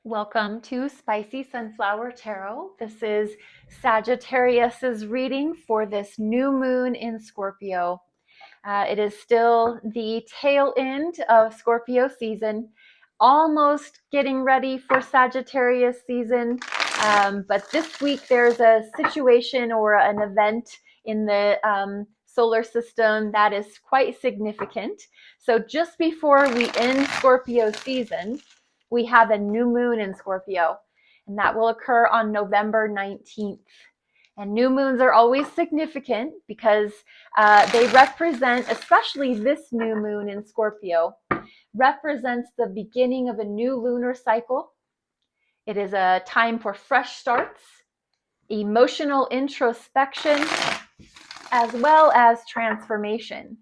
Welcome to Spicy Sunflower Tarot. This is Sagittarius's reading for this new moon in Scorpio. It is still the tail end of Scorpio season, almost getting ready for Sagittarius season. But this week there's a situation or an event in the solar system that is quite significant. So just before we end Scorpio season, we have a new moon in Scorpio, and that will occur on November 19th. And new moons are always significant because they represent, especially this new moon in Scorpio, represents the beginning of a new lunar cycle. It is a time for fresh starts, emotional introspection, as well as transformation.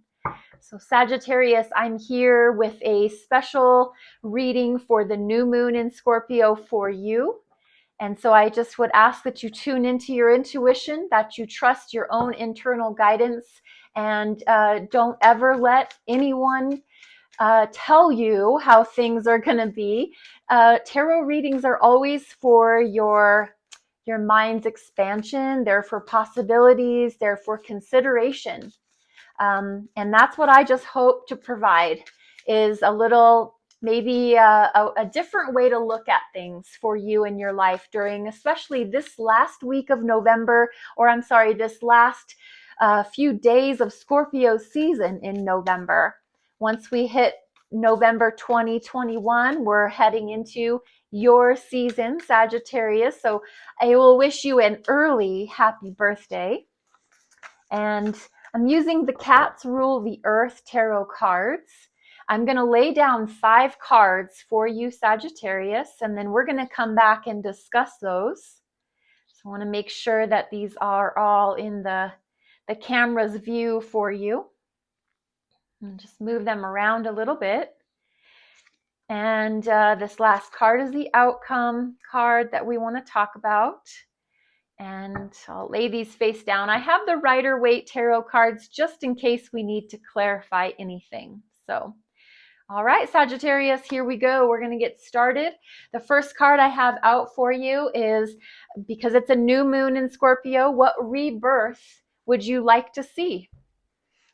So Sagittarius, I'm here with a special reading for the new moon in Scorpio for you. And so I just would ask that you tune into your intuition, that you trust your own internal guidance, and don't ever let anyone tell you how things are going to be. Tarot readings are always for your mind's expansion. They're for possibilities. They're for consideration. And that's what I just hope to provide, is a little, maybe a different way to look at things for you in your life during especially this last week of November, or I'm sorry, this last few days of Scorpio season in November. Once we hit November 2021, we're heading into your season, Sagittarius. So I will wish you an early happy birthday. And I'm using the Cats Rule the Earth tarot cards. I'm going to lay down 5 cards for you, Sagittarius, and then we're going to come back and discuss those. So I want to make sure that these are all in the camera's view for you. And just move them around a little bit. And this last card is the outcome card that we want to talk about. And I'll lay these face down. I have the Rider-Waite tarot cards just in case we need to clarify anything. So, all right, Sagittarius, here we go. We're going to get started. The first card I have out for you is, because it's a new moon in Scorpio, what rebirth would you like to see?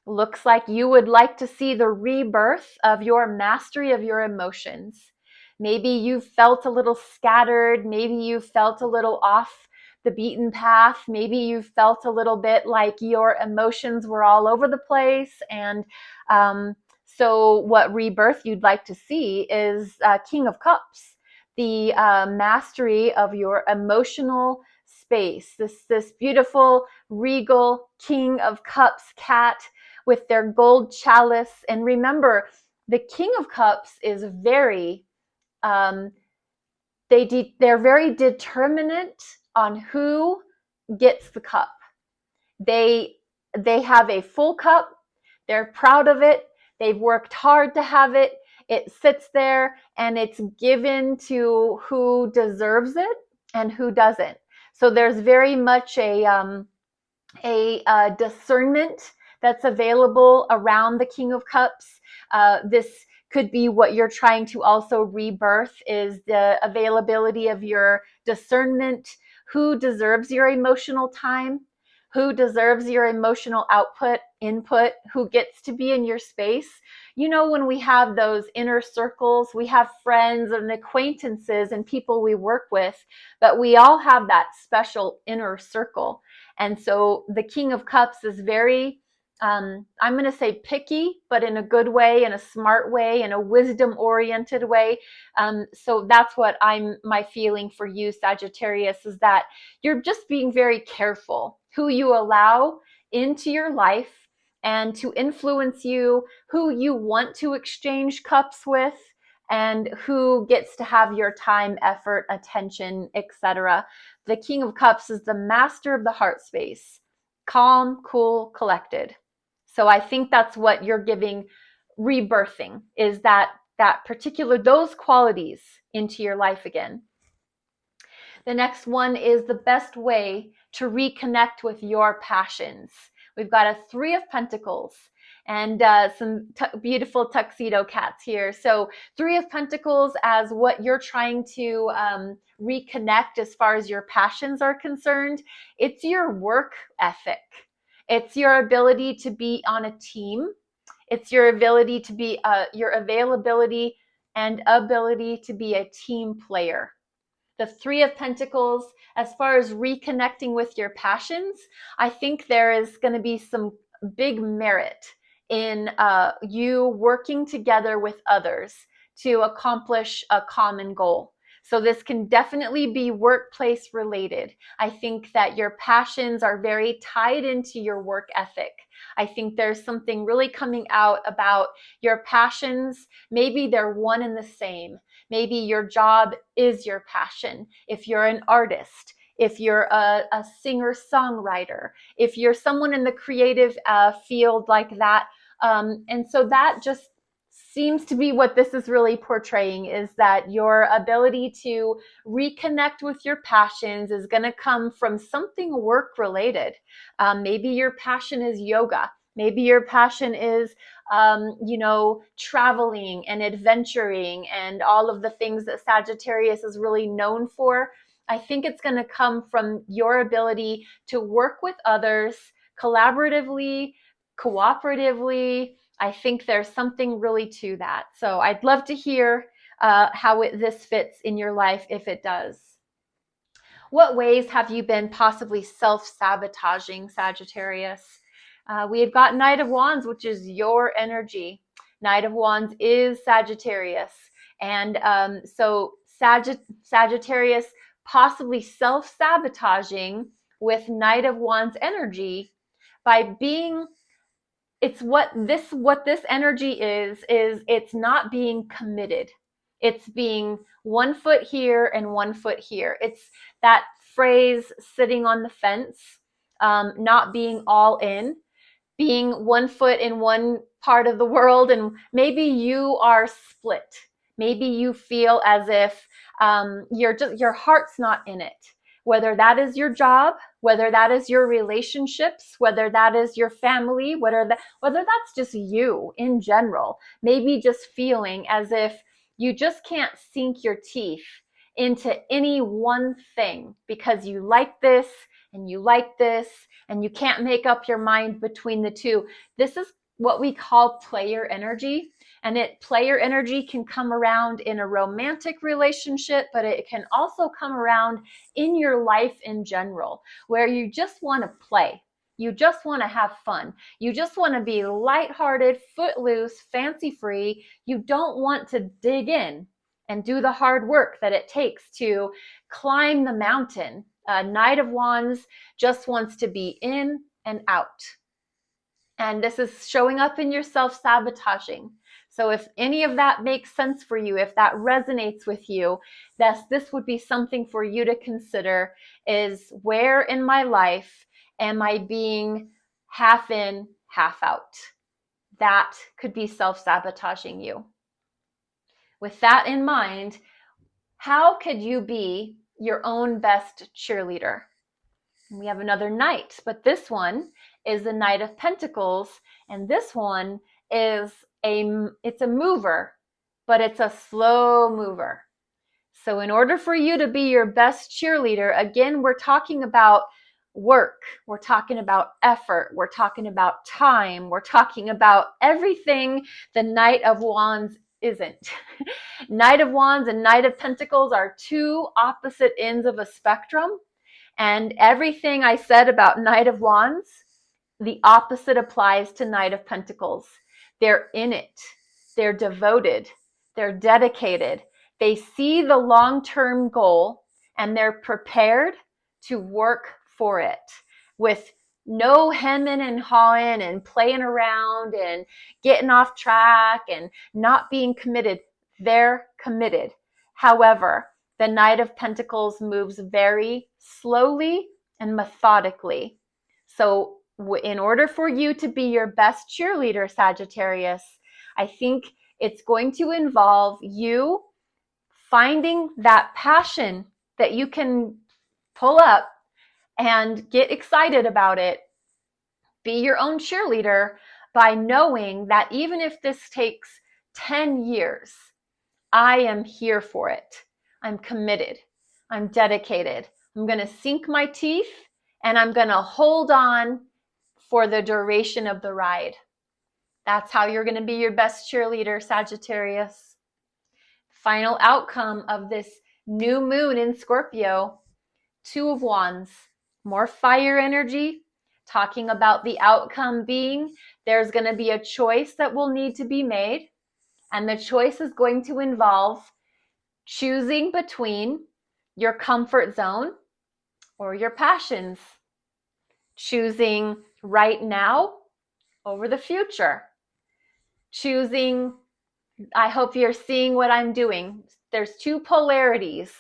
Looks like you would like to see the rebirth of your mastery of your emotions. Maybe you felt a little scattered. Maybe you felt a little off the beaten path. Maybe you felt a little bit like your emotions were all over the place. And so what rebirth you'd like to see is King of Cups, the mastery of your emotional space. This beautiful, regal King of Cups cat with their gold chalice. And remember, the King of Cups is very, they're very determinate on who gets the cup. They have a full cup. They're proud of it. They've worked hard to have it. It sits there and it's given to who deserves it and who doesn't. So there's very much a discernment that's available around the King of Cups. This could be what you're trying to also rebirth, is the availability of your discernment. Who deserves your emotional time? Who deserves your emotional input? Who gets to be in your space? You know, when we have those inner circles, we have friends and acquaintances and people we work with, but we all have that special inner circle. And so the King of Cups is very, I'm going to say picky, but in a good way, in a smart way, in a wisdom-oriented way. So that's what my feeling for you, Sagittarius, is that you're just being very careful who you allow into your life and to influence you, who you want to exchange cups with, and who gets to have your time, effort, attention, etc. The King of Cups is the master of the heart space. Calm, cool, collected. So I think that's what you're giving rebirthing, is that particular, those qualities into your life again. The next one is the best way to reconnect with your passions. We've got a 3 of Pentacles. and some beautiful tuxedo cats here. So Three of Pentacles as what you're trying to reconnect as far as your passions are concerned. It's your work ethic. It's your ability to be on a team. It's your ability to be your availability and ability to be a team player. The Three of Pentacles, as far as reconnecting with your passions, I think there is going to be some big merit in you working together with others to accomplish a common goal. So this can definitely be workplace related. I think that your passions are very tied into your work ethic. I think there's something really coming out about your passions. Maybe they're one and the same. Maybe your job is your passion. If you're an artist, if you're a singer-songwriter, if you're someone in the creative field like that. And so that just seems to be what this is really portraying, is that your ability to reconnect with your passions is going to come from something work related. Maybe your passion is yoga. Maybe your passion is traveling and adventuring and all of the things that Sagittarius is really known for. I think it's going to come from your ability to work with others collaboratively, cooperatively. I think there's something really to that. So I'd love to hear how this fits in your life if it does. What ways have you been possibly self-sabotaging, Sagittarius? We've got Knight of Wands, which is your energy. Knight of Wands is Sagittarius. And so Sagittarius possibly self-sabotaging with Knight of Wands energy by being, what this energy is it's not being committed. It's being 1 foot here and 1 foot here. It's that phrase, sitting on the fence, not being all in, being 1 foot in one part of the world, and maybe you are split. Maybe you feel as if your heart's not in it. Whether that is your job, whether that is your relationships, whether that is your family, whether that's just you in general. Maybe just feeling as if you just can't sink your teeth into any one thing because you like this and you like this and you can't make up your mind between the two. This is what we call player energy. And player energy can come around in a romantic relationship, but it can also come around in your life in general, where you just want to play. You just want to have fun. You just want to be lighthearted, footloose, fancy-free. You don't want to dig in and do the hard work that it takes to climb the mountain. Knight of Wands just wants to be in and out. And this is showing up in your self-sabotaging. So if any of that makes sense for you, if that resonates with you, this would be something for you to consider, is where in my life am I being half in, half out? That could be self-sabotaging you. With that in mind, how could you be your own best cheerleader? We have another knight, but this one is the Knight of Pentacles, and this one is it's a mover, but it's a slow mover. So in order for you to be your best cheerleader, again, we're talking about work, we're talking about effort, we're talking about time, we're talking about everything the Knight of Wands isn't. Knight of Wands and Knight of Pentacles are two opposite ends of a spectrum. And everything I said about Knight of Wands, the opposite applies to Knight of Pentacles. They're in it. They're devoted. They're dedicated. They see the long-term goal and they're prepared to work for it with no hemming and hawing and playing around and getting off track and not being committed. They're committed. However, the Knight of Pentacles moves very slowly and methodically. So in order for you to be your best cheerleader, Sagittarius, I think it's going to involve you finding that passion that you can pull up and get excited about it. Be your own cheerleader, by knowing that even if this takes 10 years, I am here for it. I'm committed. I'm dedicated. I'm going to sink my teeth and I'm going to hold on for the duration of the ride. That's how you're going to be your best cheerleader, Sagittarius. Final outcome of this new moon in Scorpio, Two of Wands, more fire energy, talking about the outcome being there's going to be a choice that will need to be made, and the choice is going to involve choosing between your comfort zone or your passions, choosing right now over the future, choosing, I hope you're seeing what I'm doing. There's two polarities,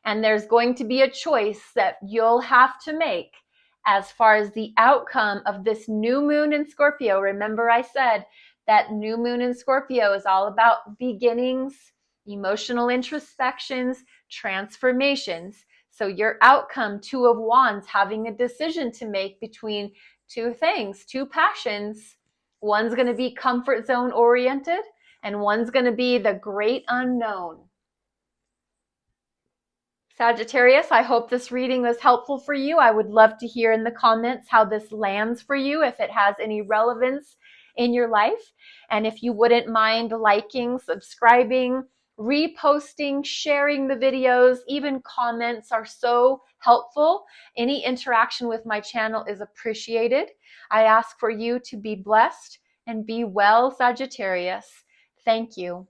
and there's going to be a choice that you'll have to make as far as the outcome of this new moon in Scorpio. Remember, I said that new moon in Scorpio is all about beginnings, emotional introspections, transformations. So your outcome, Two of Wands, having a decision to make between two things, two passions. One's going to be comfort zone oriented, and one's going to be the great unknown. Sagittarius, I hope this reading was helpful for you. I would love to hear in the comments how this lands for you, if it has any relevance in your life. And if you wouldn't mind liking, subscribing, reposting, sharing the videos, even comments are so helpful. Any interaction with my channel is appreciated. I ask for you to be blessed and be well, Sagittarius. Thank you.